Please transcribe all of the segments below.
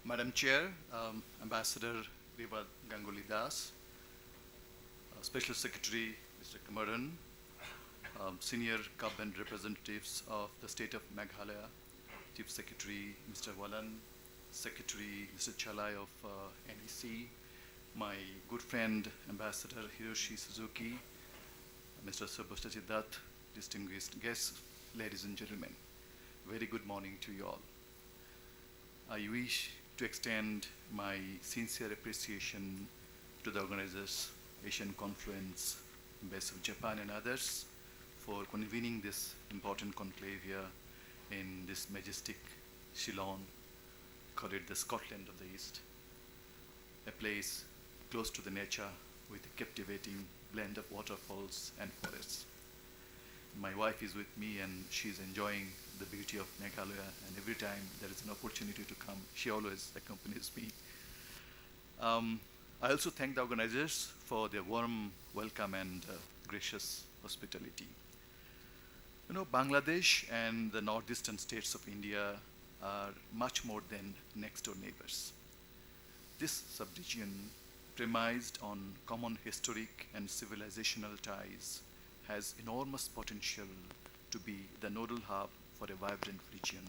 Madam Chair, Ambassador Riva Ganguly Das, Special Secretary Mr. Kamaran, Senior Cabinet representatives of the State of Meghalaya, Chief Secretary Mr. Walan, Secretary Mr. Chalai of NEC, my good friend Ambassador Hiroshi Suzuki, Mr. Subhastaji Dutt, distinguished guests, ladies and gentlemen, very good morning to you all. I wish to extend my sincere appreciation to the organizers, Asian Confluence, Embassy of Japan and others for convening this important conclave here in this majestic Shillong, called it the Scotland of the East, a place close to the nature with a captivating blend of waterfalls and forests. My wife is with me and she's enjoying the beauty of Meghalaya, and every time there is an opportunity to come, she always accompanies me. I also thank the organizers for their warm welcome and gracious hospitality. You know, Bangladesh and the northeastern states of India are much more than next door neighbors. This subregion, premised on common historic and civilizational ties, has enormous potential to be the nodal hub for a vibrant region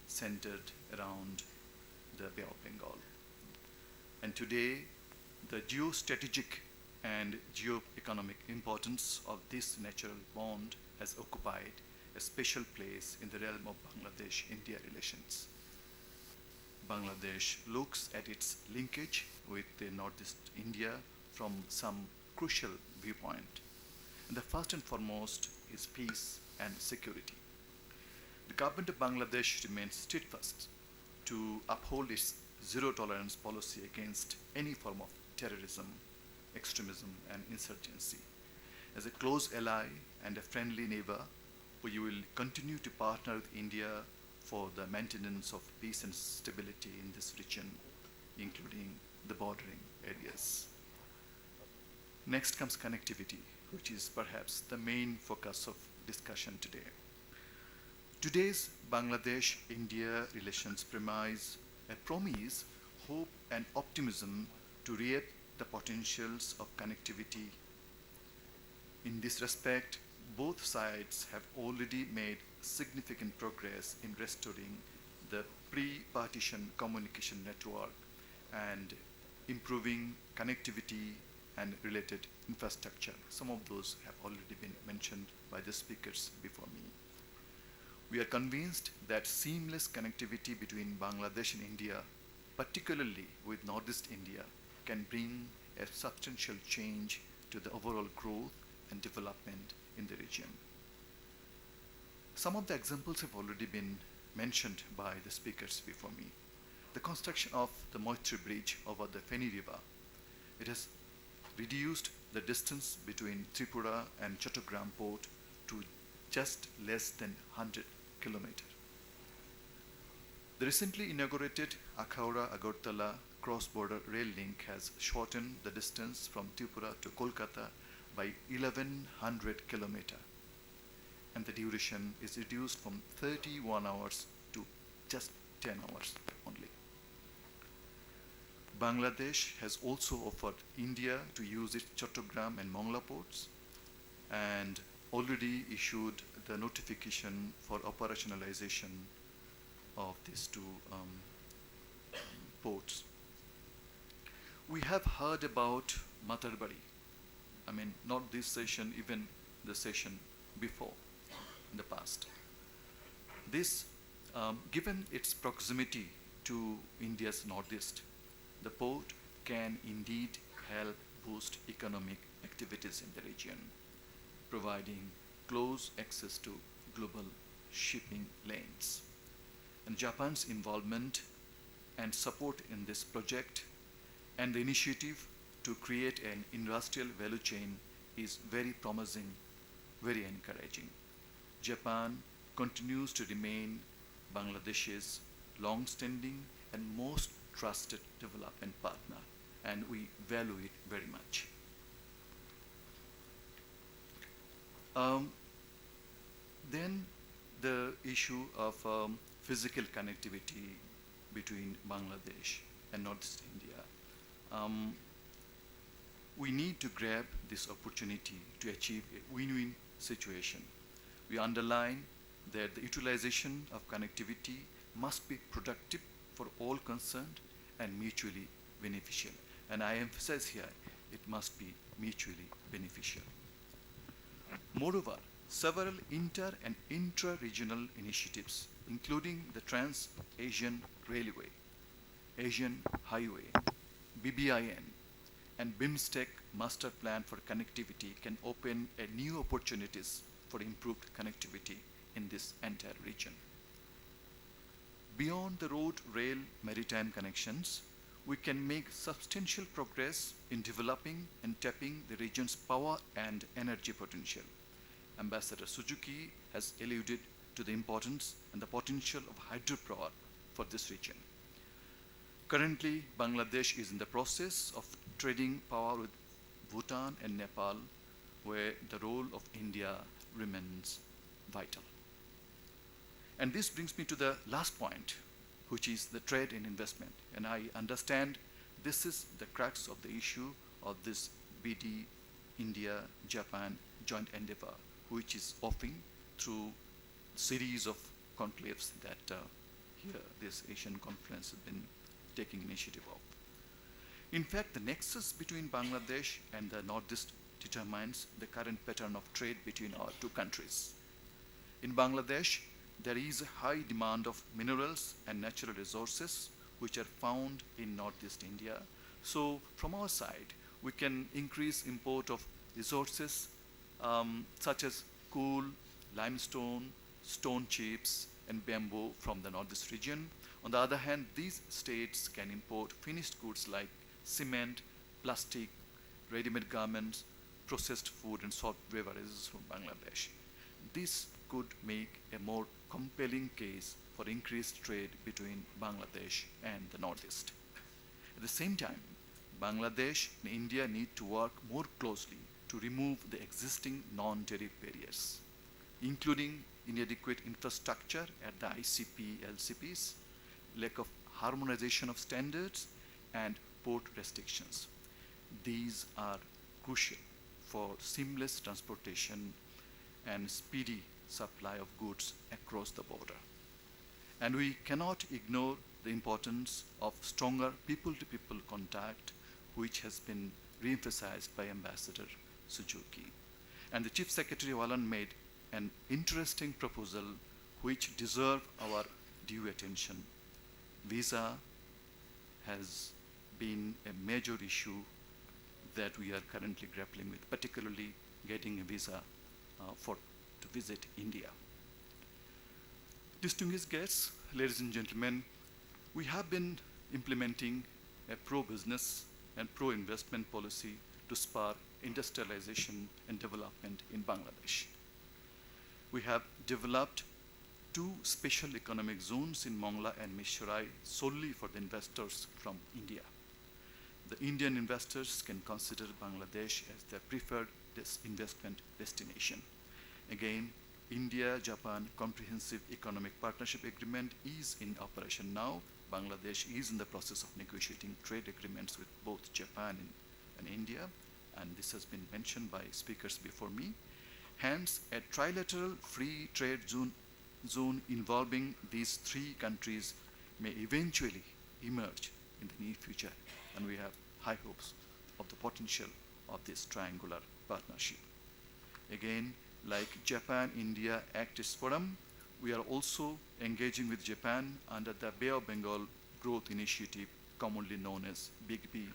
centered around the Bay of Bengal. And today, the geostrategic and geo-economic importance of this natural bond has occupied a special place in the realm of Bangladesh-India relations. Bangladesh looks at its linkage with the Northeast India from some crucial viewpoint. And the first and foremost is peace and security. The government of Bangladesh remains steadfast to uphold its zero tolerance policy against any form of terrorism, extremism, and insurgency. As a close ally and a friendly neighbor, we will continue to partner with India for the maintenance of peace and stability in this region, including the bordering areas. Next comes connectivity, which is perhaps the main focus of discussion today. Today's Bangladesh-India relations promise hope and optimism to reap the potentials of connectivity. In this respect, both sides have already made significant progress in restoring the pre-partition communication network and improving connectivity and related infrastructure. Some of those have already been mentioned by the speakers before me. We are convinced that seamless connectivity between Bangladesh and India, particularly with Northeast India, can bring a substantial change to the overall growth and development in the region. Some of the examples have already been mentioned by the speakers before me. The construction of the Moitri Bridge over the Feni River, it has reduced the distance between Tripura and Chattogram port to just less than 100 kilometers. The recently inaugurated Akhaura-Agartala cross-border rail link has shortened the distance from Tripura to Kolkata by 1100 kilometers, and the duration is reduced from 31 hours to just 10 hours only. Bangladesh has also offered India to use its Chattogram and Mongla ports and already issued the notification for operationalization of these two ports. We have heard about Matarbari. I mean, not this session, even the session before, in the past. This, given its proximity to India's northeast, the port can indeed help boost economic activities in the region, providing close access to global shipping lanes. And Japan's involvement and support in this project and the initiative to create an industrial value chain is very promising, very encouraging. Japan continues to remain Bangladesh's long-standing and most trusted development partner, and we value it very much. Then the issue of physical connectivity between Bangladesh and Northeast India. Um, we need to grab this opportunity to achieve a win-win situation. We underline that the utilization of connectivity must be productive for all concerned and mutually beneficial. And I emphasize here, it must be mutually beneficial. Moreover, several inter and intra-regional initiatives, including the Trans-Asian Railway, Asian Highway, BBIN, and BIMSTEC Master Plan for Connectivity can open a new opportunities for improved connectivity in this entire region. Beyond the road, rail, maritime connections, we can make substantial progress in developing and tapping the region's power and energy potential. Ambassador Suzuki has alluded to the importance and the potential of hydropower for this region. Currently, Bangladesh is in the process of trading power with Bhutan and Nepal, where the role of India remains vital. And this brings me to the last point, which is the trade and investment. And I understand this is the crux of the issue of this BD India-Japan joint endeavor, which is offering through series of conclaves that here this Asian conference has been taking initiative of. In fact, the nexus between Bangladesh and the Northeast determines the current pattern of trade between our two countries. In Bangladesh, there is a high demand of minerals and natural resources which are found in Northeast India. So from our side, we can increase import of resources such as coal, limestone, stone chips, and bamboo from the Northeast region. On the other hand, these states can import finished goods like cement, plastic, ready-made garments, processed food, and soft beverages from Bangladesh. This could make a more compelling case for increased trade between Bangladesh and the Northeast. At the same time, Bangladesh and India need to work more closely to remove the existing non-tariff barriers, including inadequate infrastructure at the ICP LCPs, lack of harmonization of standards, and port restrictions. These are crucial for seamless transportation and speedy supply of goods across the border. And we cannot ignore the importance of stronger people-to-people contact, which has been re-emphasized by Ambassador Suzuki. And the Chief Secretary Wallan made an interesting proposal which deserves our due attention. Visa has been a major issue that we are currently grappling with, particularly getting a visa to visit India. Distinguished guests, ladies and gentlemen, we have been implementing a pro-business and pro-investment policy to spur industrialization and development in Bangladesh. We have developed 2 special economic zones in Mongla and Mishrai solely for the investors from India. The Indian investors can consider Bangladesh as their preferred investment destination. Again, India-Japan Comprehensive Economic Partnership Agreement is in operation now. Bangladesh is in the process of negotiating trade agreements with both Japan and India, and this has been mentioned by speakers before me. Hence, a trilateral free trade zone involving these 3 countries may eventually emerge in the near future, and we have high hopes of the potential of this triangular partnership. Again, like Japan-India Act East Forum, we are also engaging with Japan under the Bay of Bengal Growth Initiative, commonly known as Big B.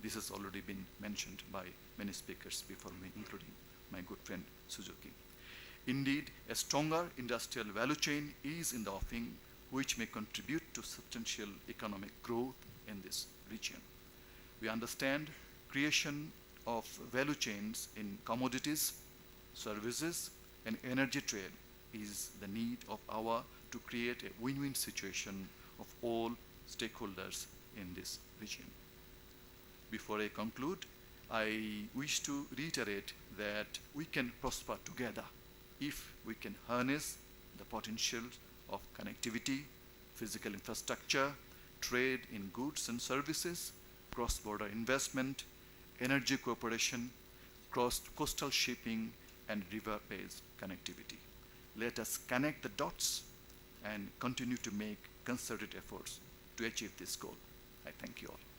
This has already been mentioned by many speakers before me, including my good friend Suzuki. Indeed, a stronger industrial value chain is in the offing, which may contribute to substantial economic growth in this region. We understand creation of value chains in commodities, services, and energy trade is the need of our to create a win-win situation of all stakeholders in this region. Before I conclude, I wish to reiterate that we can prosper together if we can harness the potential of connectivity, physical infrastructure, trade in goods and services, cross-border investment, energy cooperation, coastal shipping, and river-based connectivity. Let us connect the dots and continue to make concerted efforts to achieve this goal. I thank you all.